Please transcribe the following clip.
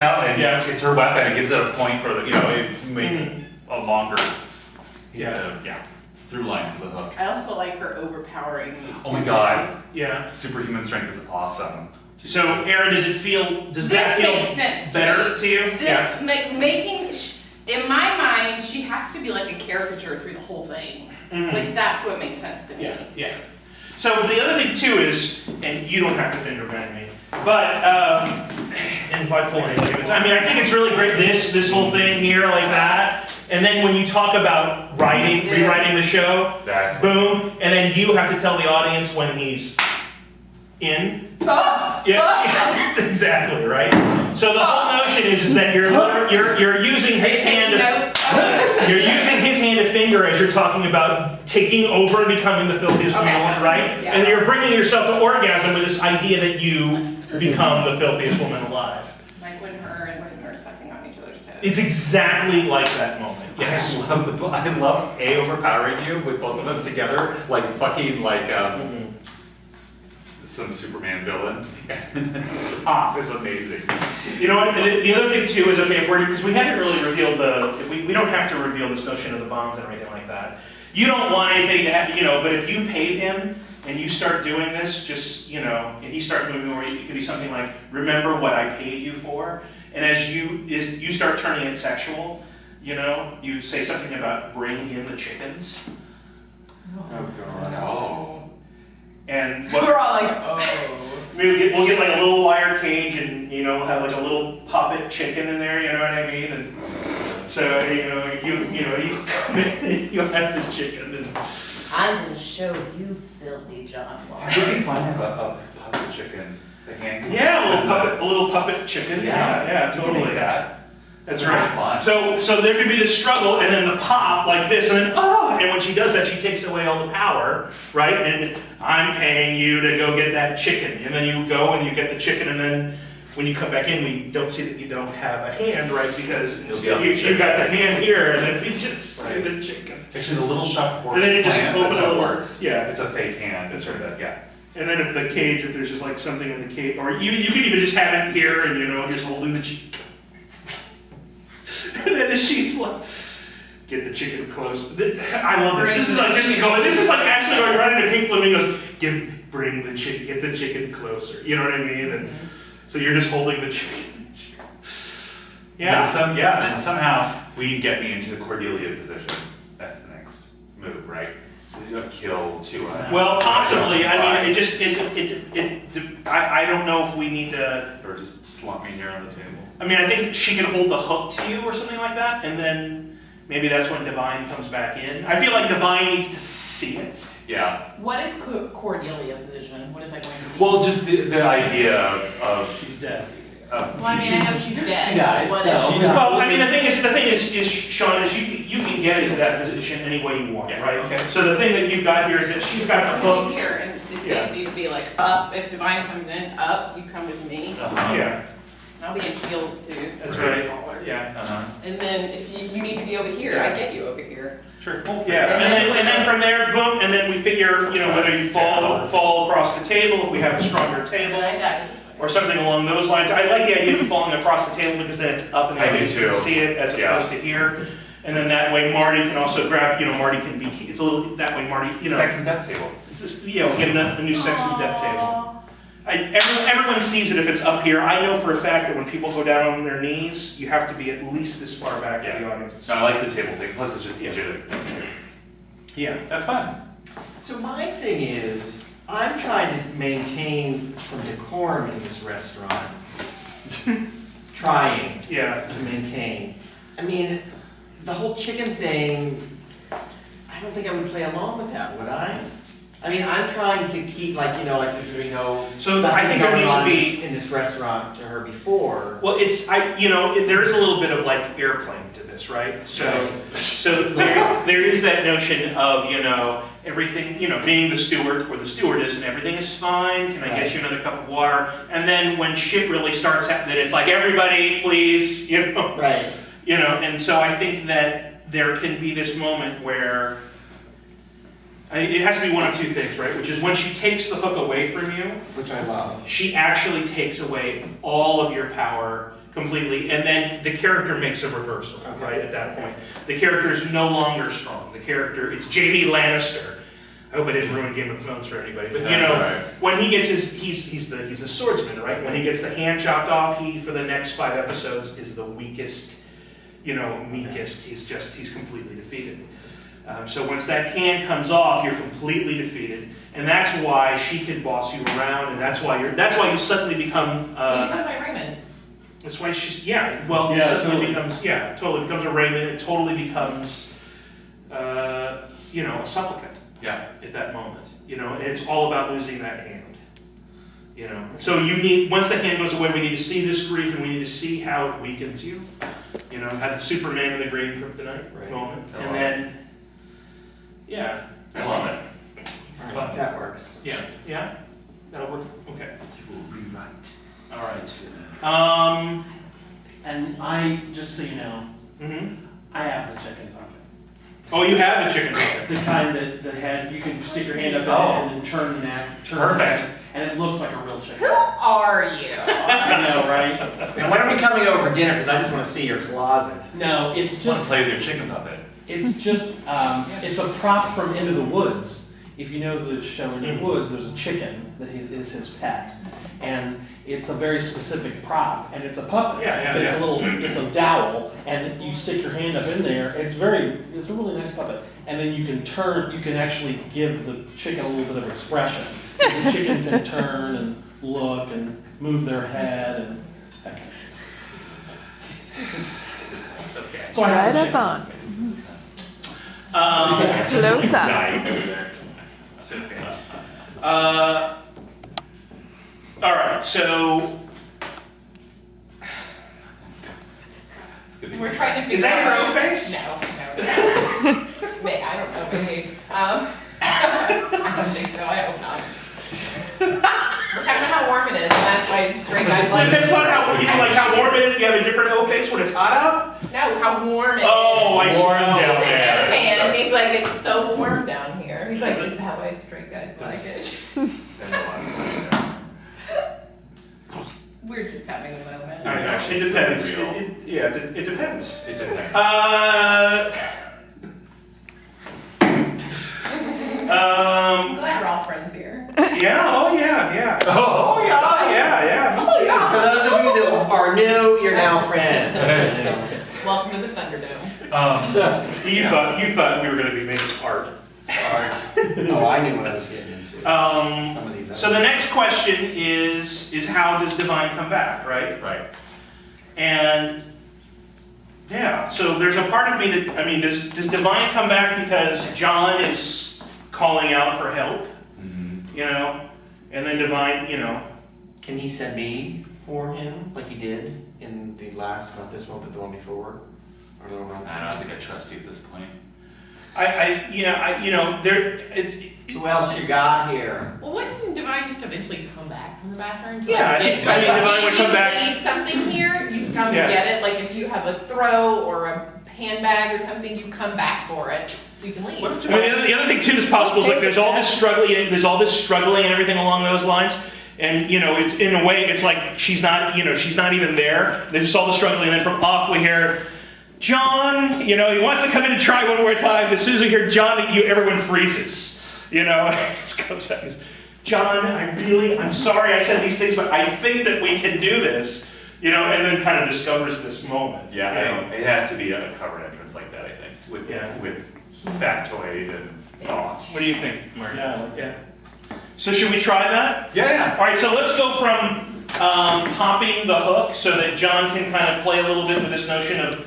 out, and Yeah. it's her weapon. It gives it a point for the, it makes a longer, through line for the hook. I also like her overpowering these two. Oh my god, Yeah. superhuman strength is awesome. So, Aaron, does that feel makes sense better to you? This in my mind, she has to be like a caricature through the whole thing. Mhm. Like that's what makes sense to me. Yeah, yeah. So the other thing too is, and you don't have to finger bang me, but and if I pull any limits, I mean I think it's really great this whole thing here like that, and then when you talk about rewriting the show, That's boom, and then you have to tell the audience when he's in. Oh, Yeah, exactly, right? So the whole notion is that you're using his hand to, you're using his hand to finger as you're talking about taking over and becoming the filthiest woman, right? Yeah. And you're bringing yourself to orgasm with this idea that you become the filthiest woman alive. Like when her and Whitney are sucking on each other's toes. It's exactly like that moment. Yes. I love overpowering you with both of us together, like fucking some Superman villain. Pop is amazing. You know what? The other thing too is because we haven't really revealed we don't have to reveal this notion of the bombs and everything like that. You don't want anything to happen, but if you paid him and you start doing this, just and he starts moving over, it could be something like, "Remember what I paid you for," and as you start turning it sexual, you say something about "bring in the chickens." Oh god. Oh. And We're all like, oh. we'll get like a little wire cage, and we'll have like a little puppet chicken in there. You know what I mean? And so you come in, you'll have the chicken. And I'm gonna show you, filthy John Wall. It would be fun to have a puppet chicken. The hand. yeah, a little puppet chicken. Yeah, totally. That. That's Very right. fun. So there could be the struggle, and then the pop like this, and then and when she does that, she takes away all the power, right? And I'm paying you to go get that chicken, and then you go and you get the chicken, and then when you come back in, we don't see that you don't have a hand, right? Because you got the hand here, and then we just see the chicken. Actually, the little shop works. And then you just plan, open that's how it it up. works. Yeah. It's a fake hand. It's sort of And then if there's just like something in the cage, or you can even just have it here, and just holding the chicken. And then she's like, get the chicken close. I love this. This is like actually going right into Pink Flamingos. Get the chicken closer. You know what I mean? And so you're just holding the chicken. Yeah. And somehow we get me into the Cordelia position. That's the next move, right? So you don't kill Tua. Well, possibly. I mean, I don't know if we need to. Or just slump me here on the table. I mean, I think she can hold the hook to you or something like that, and then maybe that's when Divine comes back in. I feel like Divine needs to see it. Yeah. What is Cordelia position? What is that going to be? Well, just the idea of She's dead. Well, I mean, I know she's dead. She dies, What so- is she? Well, I mean, the thing is, Sean, is you can get into that position any way you want, Yeah, right? okay. So the thing that you've got here is that she's got the I'll hook. be here, and it's Yeah. easy to be like, up. If Divine comes in, up. You come with me. Yeah, I'll be in heels too. that's I'm right. Taller. Yeah, And then if you need to be over here, Yeah. I get you over here. sure. Yeah, and then from there, boom, and then we figure, whether you fall across the table if we have a stronger table. But I got it. Or something along those lines. I like the idea of you falling across the table because then it's up and I do everybody can too. see it as opposed to here. And then that way Marty can also grab, Marty can be, it's a little, that way Marty, Sex and death table. it's just, we get a new sex and death table. Aw. Everyone sees it if it's up here. I know for a fact that when people go down on their knees, you have to be at least this far back for the audience. No, I like the table thing. Plus, it's just easier to. Yeah. That's fun. So my thing is, I'm trying to maintain some decorum in this restaurant. Trying Yeah. to maintain. I mean, the whole chicken thing, I don't think I would play along with that, would I? I mean, I'm trying to keep there's really no. So I think there needs to be. in this restaurant to her before. Well, there is a little bit of like airplane to this, right? So there is that notion of, everything, being the steward or the stewardess and everything is fine. Can I get you another cup of water? And then when shit really starts happening, it's like, everybody, please, Right. And so I think that there can be this moment where it has to be one of two things, right? Which is when she takes the hook away from you, Which I love. she actually takes away all of your power completely, and then the character makes a reversal, right, at that point. The character is no longer strong. The character, it's Jaime Lannister. I hope I didn't ruin Game of Thrones for anybody, but you know, when he gets he's a swordsman, right? When he gets the hand chopped off, he, for the next 5 episodes, is the weakest, you know, meekest. He's completely defeated. So once that hand comes off, you're completely defeated, and that's why she can boss you around, and that's why you suddenly become. He becomes my Raymond. That's why she's he suddenly becomes totally becomes a Raymond. It totally becomes, you know, a supplicant. Yeah. At that moment, you know, and it's all about losing that hand. You know, so you need, once the hand goes away, we need to see this grief, and we need to see how it weakens you. You know, have the Superman in the green kryptonite moment, and then. Yeah. I love it. It's fun. That works. Yeah, that'll work. Okay. You will rewrite. All right. And I, just so you know, Mm-hmm. I have the chicken puppet. Oh, you have the chicken puppet. The kind that had, you can stick your hand up in it and then turn Perfect. it, and it looks like a real chicken. Who are you? I know, right? And when are we coming over for dinner? Because I just want to see your closet. No, it's Want to just, play with your chicken puppet? it's just, it's a prop from Into the Woods. If you know the show Into the Woods, there's a chicken that is his pet. And it's a very specific prop, and it's a puppet. But it's a dowel, and you stick your hand up in there. It's a really nice puppet. And then you can actually give the chicken a little bit of expression. The chicken can turn and look and move their head and that kind of thing. It's okay. So I have Right the up chicken. on. Close up. Dying over there. It's okay. All right, so We're trying to figure is that your out. own face? No. Wait, I don't know, maybe. I don't think so, I hope not. We're talking about how warm it is, and that's why straight guys like Depends on how warm it is. You have a different O face when it's hot out. No, how warm it is. Oh, I see. Warm down He's there. a man, he's like, it's so warm down here. He's like, this is how I straight guys like it. There's a lot of time there. We're just having a moment. I know. It depends. It depends. It depends. I'm glad we're all friends here. Yeah. Oh yeah. Oh, Yeah. Oh, yeah. For those of you that are new, you're now friends. Welcome to the Thunderdome. You thought we were going to be making art. Oh, I knew what I was getting into. Some of these So the next question is how does Divine come back, right? Right. And yeah, so there's a part of me that, I mean, does Divine come back because John is calling out for help, Mm-hmm. you know, and then Divine, you know, Can he send me for him like he did in the last, not this one, but the one before? Or the one I don't think I trust you at this point. Who else you got here? Well, wouldn't Divine just eventually come back from the bathroom? To Yeah, like, I mean, Divine would come back. If you leave something here, you come Yeah. and get it. Like if you have a throw or a handbag or something, you come back for it so you can leave. What if I mean, the other thing too that's possible is like there's all this struggling and everything along those lines. And you know, it's in a way, it's like she's not even there. There's just all the struggling, and then from off we hear, John, you know, he wants to come in and try one more time. As soon as we hear John, everyone freezes. You know, just comes out and goes, John, I'm sorry I said these things, but I think that we can do this. You know, and then kind of discovers this moment. Yeah, you I know? think it has to be a covered entrance like that, I think, with factoid and thought. What do you think, Mark? Yeah. So should we try that? Yeah. All right, so let's go from popping the hook so that John can kind of play a little bit with this notion of